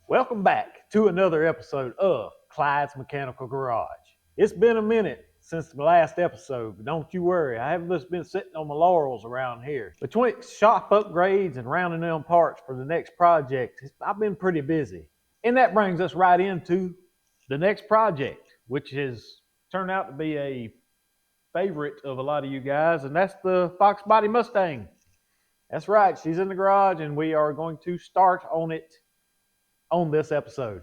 Welcome back to another episode of Clyde's Mechanical Garage. It's been a minute since the last episode, but don't you worry, I haven't just been sitting on my laurels around here. Between shop upgrades and rounding them parts for the next project, I've been pretty busy. And that brings us right into the next project, which has turned out to be a favorite of a lot of you guys, and that's the Foxbody Mustang. That's right, she's in the garage, and we are going to start on it on this episode.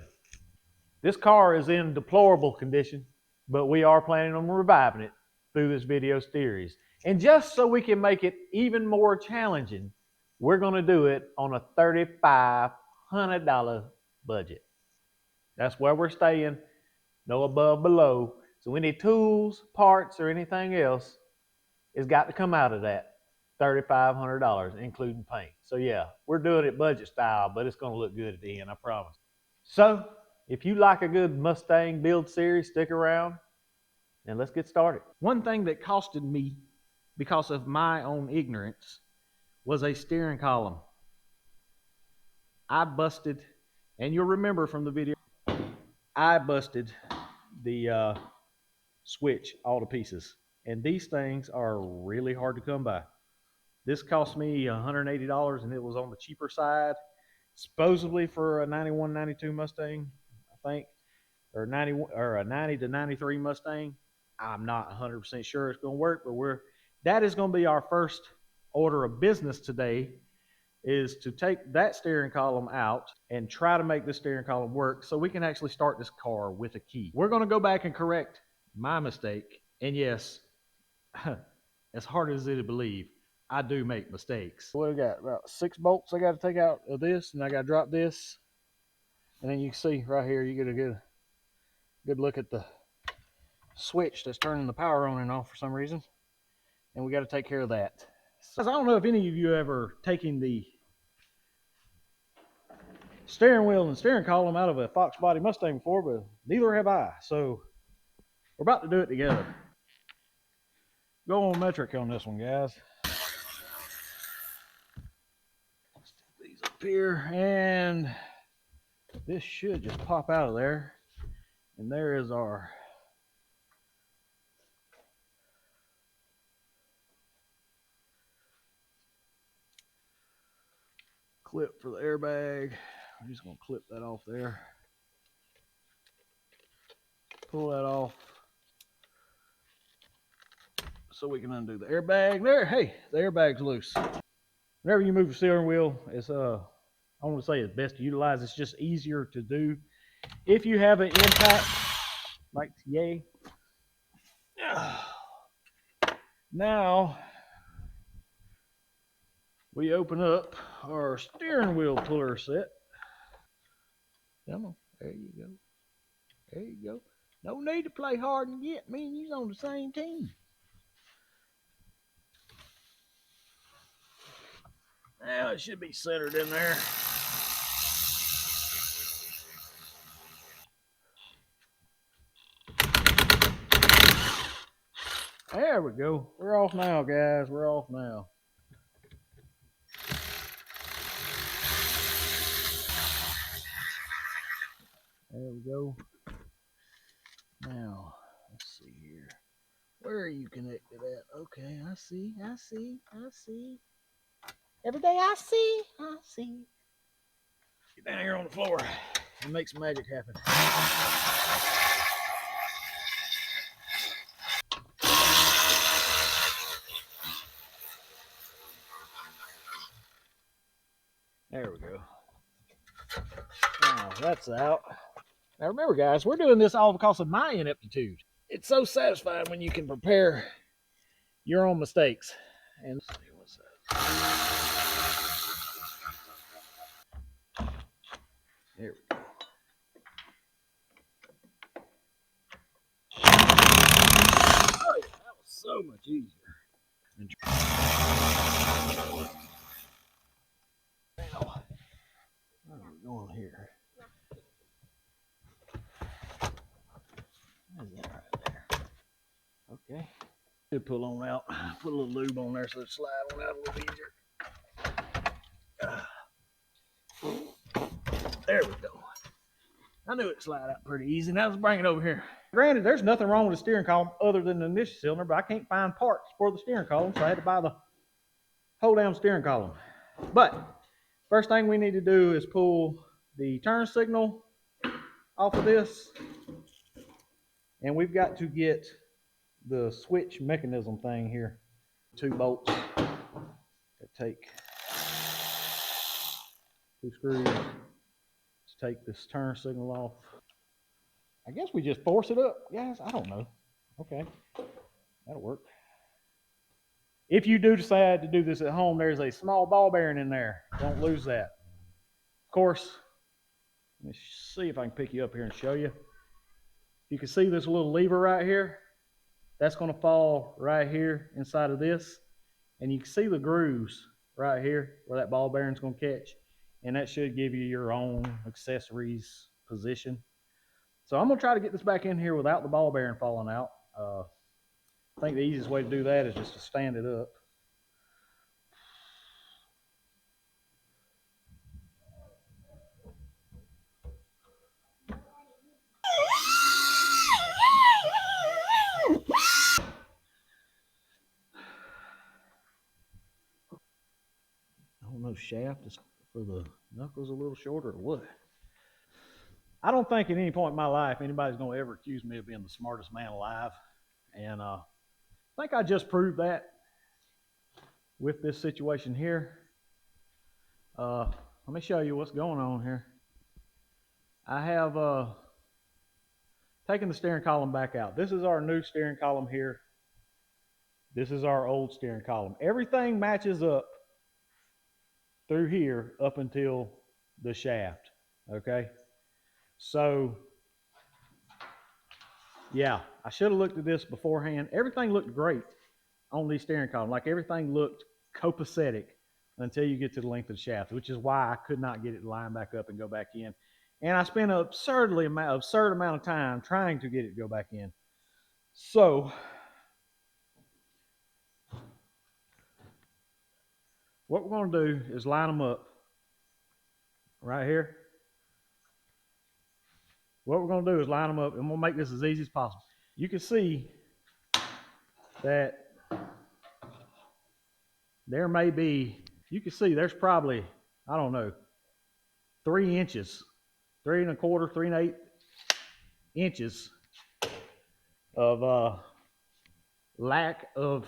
This car is in deplorable condition, but we are planning on reviving it through this video series. And just so we can make it even more challenging, we're going to do it on a $3,500 budget. That's where we're staying, no above, below. So any tools, parts, or anything else has got to come out of that $3,500, including paint. So yeah, we're doing it budget style, but it's going to look good at the end, I promise. So if you like a good Mustang build series, stick around and let's get started. One thing that costed me because of my own ignorance was a steering column. I busted, and you'll remember from the video, I busted the switch all to pieces. And these things are really hard to come by. This cost me $180, and it was on the cheaper side, supposedly for a 91, 92 Mustang, I think, or a 90 to 93 Mustang. I'm not 100% sure it's going to work, but that is going to be our first order of business today, is to take that steering column out and try to make the steering column work so we can actually start this car with a key. We're going to go back and correct my mistake. And yes, as hard as it is to believe, I do make mistakes. What we got? About 6 bolts I got to take out of this, and I got to drop this. And then you can see right here, you get a good look at the switch that's turning the power on and off for some reason. And we got to take care of that. So I don't know if any of you ever taken the steering wheel and steering column out of a Foxbody Mustang before, but neither have I. So we're about to do it together. Go on metric on this one, guys. Stick these up here, and this should just pop out of there. And there is our clip for the airbag. I'm just going to clip that off there. Pull that off so we can undo the airbag. There, hey, the airbag's loose. Whenever you move the steering wheel, it's I want to say it's best to utilize. It's just easier to do if you have an impact like yay. Now we open up our steering wheel puller set. Come on, there you go. There you go. No need to play hard and get. Me and you's on the same team. Now it should be centered in there. There we go. We're off now, guys. We're off now. There we go. Now, let's see here. Where are you connected at? Okay, I see. Every day I see. Get down here on the floor and make some magic happen. There we go. Now that's out. Now remember, guys, we're doing this all because of my ineptitude. It's so satisfying when you can prepare your own mistakes. And let's see what's that. There we go. Oh yeah, that was so much easier. Now, where are we going here? What is that right there? Okay. Should pull on out. Put a little lube on there so it slide on out a little easier. There we go. I knew it'd slide out pretty easy. Now let's bring it over here. Granted, there's nothing wrong with the steering column other than the ignition cylinder, but I can't find parts for the steering column, so I had to buy the whole damn steering column. But first thing we need to do is pull the turn signal off of this, and we've got to get the switch mechanism thing here. 2 bolts that take 2 screws to take this turn signal off. I guess we just force it up, guys. I don't know. Okay, that'll work. If you do decide to do this at home, there's a small ball bearing in there. Don't lose that. Of course, let me see if I can pick you up here and show you. You can see this little lever right here. That's going to fall right here inside of this. And you can see the grooves right here where that ball bearing is going to catch. And that should give you your own accessories position. So I'm going to try to get this back in here without the ball bearing falling out. I think the easiest way to do that is just to stand it up. I don't know, shaft is for the knuckles a little shorter or what. I don't think at any point in my life anybody's going to ever accuse me of being the smartest man alive. And I think I just proved that with this situation here. Let me show you what's going on here. I have taken the steering column back out. This is our new steering column here. This is our old steering column. Everything matches up through here up until the shaft, okay? So, yeah, I should have looked at this beforehand. Everything looked great on these steering columns. Like everything looked copacetic until you get to the length of the shaft, which is why I could not get it to line back up and go back in. And I spent an absurd amount of time trying to get it to go back in. So, what we're going to do is line them up right here. What we're going to do is line them up, and we'll make this as easy as possible. You can see that there may be, you can see there's probably, I don't know, 3 inches, 3 1/4, 3 1/8 inches of lack of,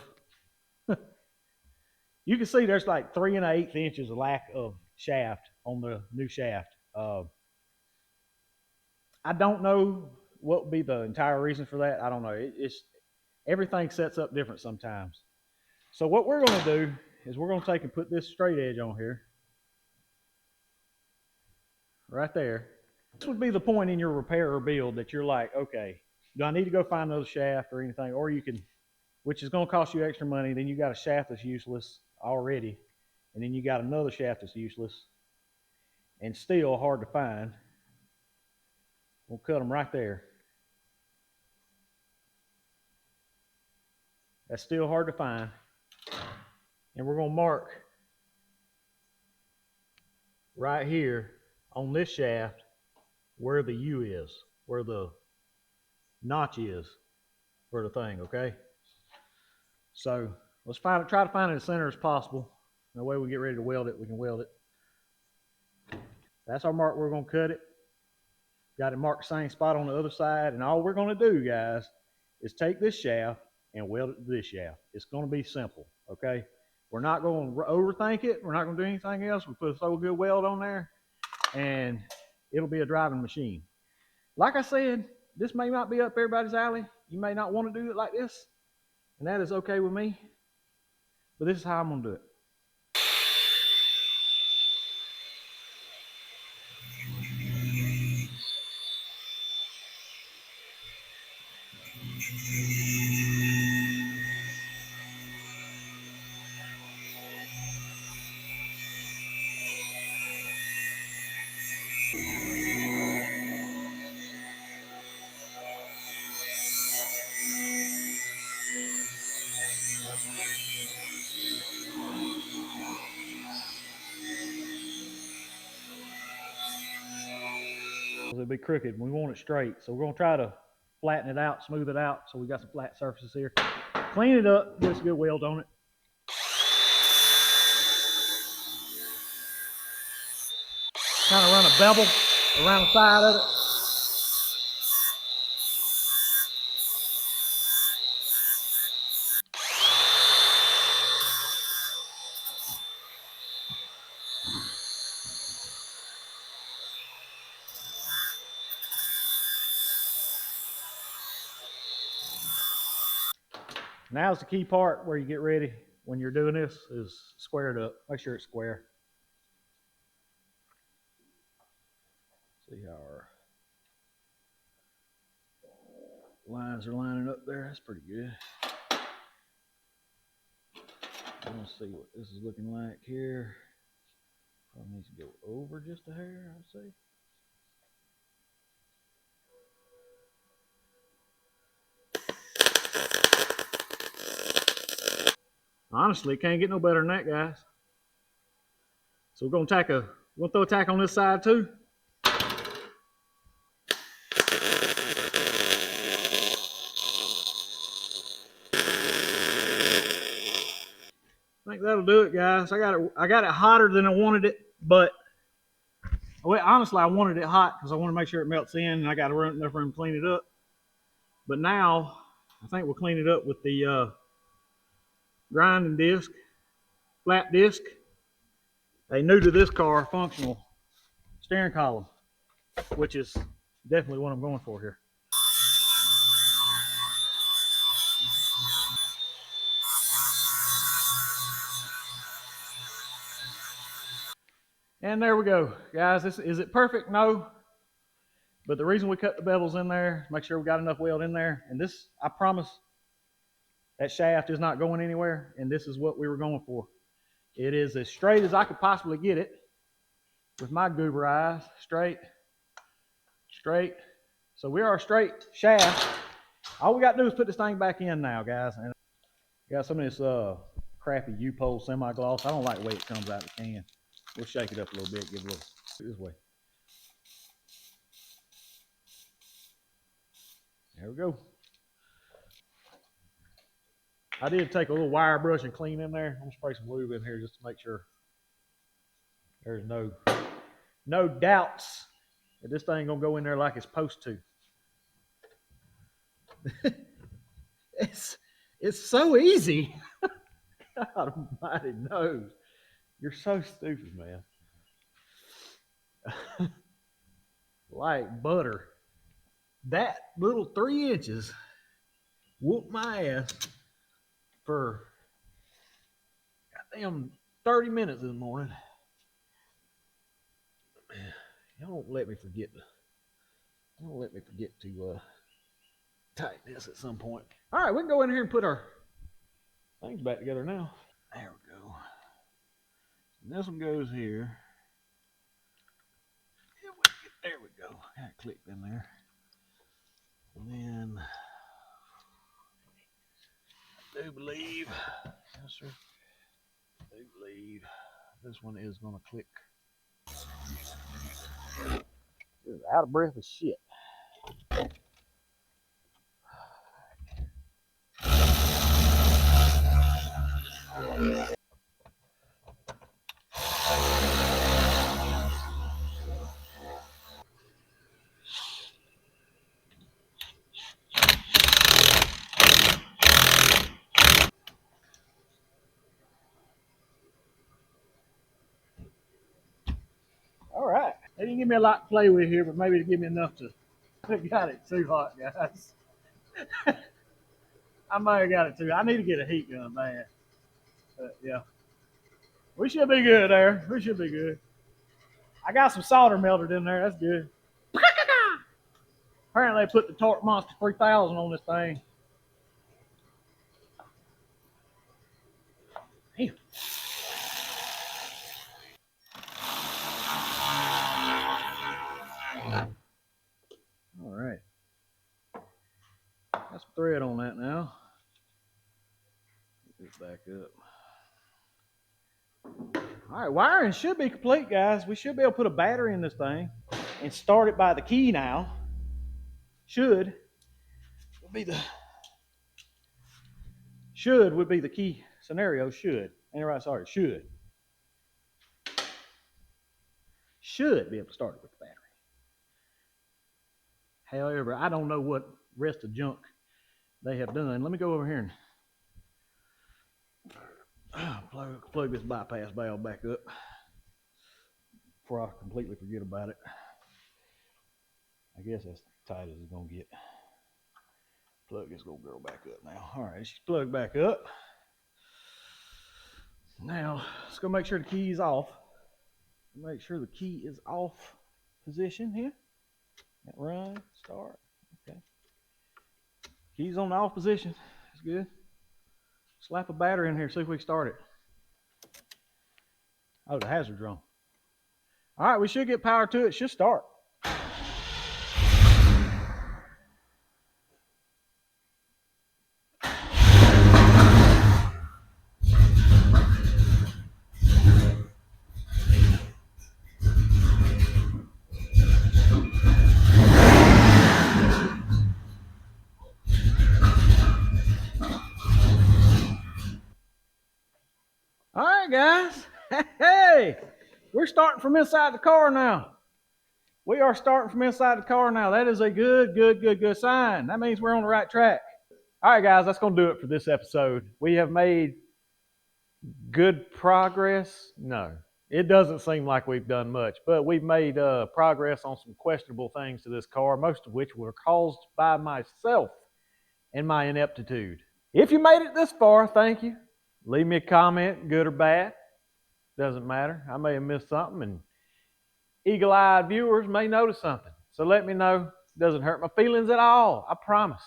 you can see there's like 3 1/8 inches of lack of shaft on the new shaft. I don't know what would be the entire reason for that. I don't know. It's everything sets up different sometimes. So what we're going to do is we're going to take and put this straight edge on here. Right there. This would be the point in your repair or build that you're like, okay, do I need to go find another shaft or anything? Or you can, which is going to cost you extra money. Then you got a shaft that's useless already. And then you got another shaft that's useless and still hard to find. We'll cut them right there. That's still hard to find. And we're going to mark right here on this shaft where the U is, where the notch is for the thing, okay? So let's try to find it as center as possible. That way we get ready to weld it, we can weld it. That's our mark, we're going to cut it. Got it marked the same spot on the other side, and all we're going to do, guys, is take this shaft and weld it to this shaft. It's going to be simple, okay? We're not going to overthink it. We're not going to do anything else. We put a so good weld on there, and it'll be a driving machine. Like I said, this may not be up everybody's alley. You may not want to do it like this, and that is okay with me. But this is how I'm going to do it. it'll be crooked. We want it straight. So we're going to try to flatten it out, smooth it out, so we got some flat surfaces here. Clean it up, get us a good weld on it. Kind of run a bevel around the side of it. Now's the key part where you get ready when you're doing this is square it up. Make sure it's square. See how our lines are lining up there. That's pretty good. Let's see what this is looking like here. Probably needs to go over just a hair, I'd say. Honestly, can't get no better than that, guys. So we're gonna throw a tack on this side too. I think that'll do it, guys. I got it hotter than I wanted it, but well, honestly, I wanted it hot because I want to make sure it melts in, and I got enough room to clean it up. But now, I think we'll clean it up with the grinding disc, flat disc, a new to this car functional steering column, which is definitely what I'm going for here. And there we go, guys. Is it perfect? No. But the reason we cut the bevels in there, make sure we got enough weld in there. And this, I promise, that shaft is not going anywhere. And this is what we were going for. It is as straight as I could possibly get it with my goober eyes. Straight, straight. So we are a straight shaft. All we got to do is put this thing back in now, guys. And got some of this crappy U-pole semi-gloss. I don't like the way it comes out of the can. We'll shake it up a little bit, give it a little this way. There we go. I did take a little wire brush and clean in there. I'm gonna spray some lube in here just to make sure there's no doubts that this thing gonna go in there like it's supposed to. It's so easy. God almighty knows. You're so stupid, man. Like butter. That little 3 inches whooped my ass for goddamn 30 minutes this morning. Y'all don't let me forget to tighten this at some point. All right, we can go in here and put our things back together now. There we go. And this one goes here. There we go. Got it clicked in there. And then I do believe, yes sir, I do believe this one is going to click. It's out of breath as shit. All right. They didn't give me a lot to play with here, but maybe to give me enough to. I got it too hot, guys. I might have got it too. I need to get a heat gun, man. But yeah. We should be good there. We should be good. I got some solder melted in there. That's good. Apparently, they put the Torque Monster 3000 on this thing. Damn. All right. Got some thread on that now. Get this back up. All right, wiring should be complete, guys. We should be able to put a battery in this thing. and start it by the key now. Should would be the key scenario. Should. Ain't right, sorry. Should be able to start it with the battery. However, I don't know what rest of junk they have done. Let me go over here and plug this bypass valve back up before I completely forget about it. I guess that's tight as it's gonna get. Plug this little girl back up now. All right, she's plugged back up. Now, let's go make sure the key is off. Make sure the key is off position here. Run, start. Okay. Key's on the off position. That's good. Slap a battery in here, see if we can start it. Oh, the hazard's on. All right, we should get power to it. Should start. All right, guys. Hey, we're starting from inside the car now. We are starting from inside the car now. That is a good sign. That means we're on the right track. All right, guys, that's going to do it for this episode. We have made good progress. No, it doesn't seem like we've done much, but we've made progress on some questionable things to this car, most of which were caused by myself and my ineptitude. If you made it this far, thank you. Leave me a comment, good or bad. Doesn't matter. I may have missed something, and eagle-eyed viewers may notice something. So let me know. It doesn't hurt my feelings at all. I promise.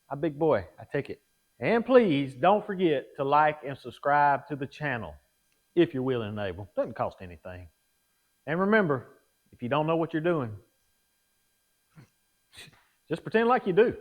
I'm a big boy. I take it. And please don't forget to like and subscribe to the channel if you're willing and able. Doesn't cost anything. And remember, if you don't know what you're doing, just pretend like you do.